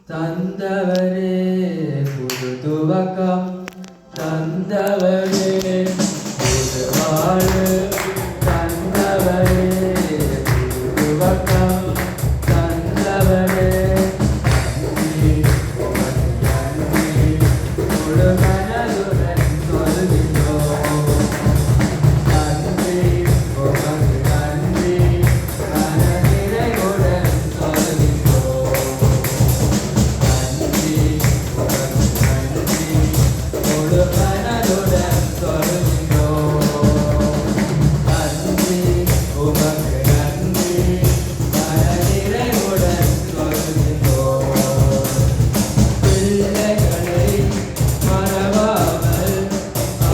தந்தவரே புது துவக்கம் தந்தவரே புது வாழ்வு தந்தவரே புது துவக்கம் தந்தவரே நன்றி உமக்கு நன்றி முழு மனதுடன் சொல்கிறோம் நன்றி உமக்கு நன்றி மனநிறைவுடன் சொல்கிறோம் நன்றி உமக்கு நன்றி முழு மனதுடன் சொல்கிறோம் நன்றி உமக்கு நன்றி மனநிறைவுடன் சொல்கிறோம் பிள்ளைகளை மறவாமல்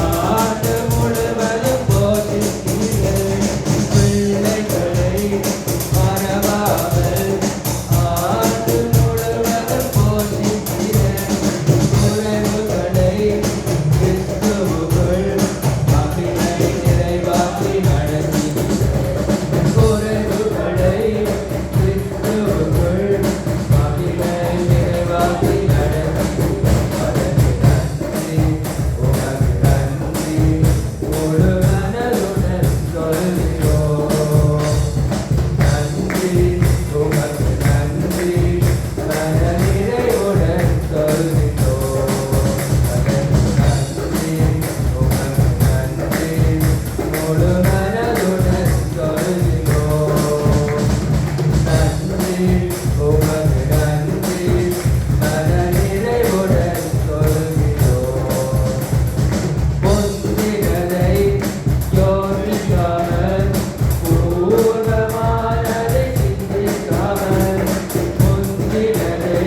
ஆண்டு முழுவதும் போதிக்கிறேன் பிள்ளைகளை மறவாமல் ஆண்டு முழுவதும் போதிக்கிறேன் உறவுகளை கிறிஸ்துவுக்குள் மகிமை நிறைவாக்கி நடத்துகிறேன் உறவுகளை கிறிஸ்துவுக்குள் மகிமை நிறைவாக்கி நடத்துகிறேன் நன்றி உமக்கு நன்றி முழு மனதுடன் சொல்கிறோம் நன்றி உமக்கு நன்றி மனநிறைவுடன் சொல்கிறோம் நன்றி உமக்கு நன்றி முழு மனதுடன் சொல்கிறோம் நன்றி உமக்கு நன்றி மனநிறைவுடன் சொல்கிறோம் பொந்தினதை யோசிக்காமல் பூர்வமானதை சிந்திக்காமல் பொந்தினதை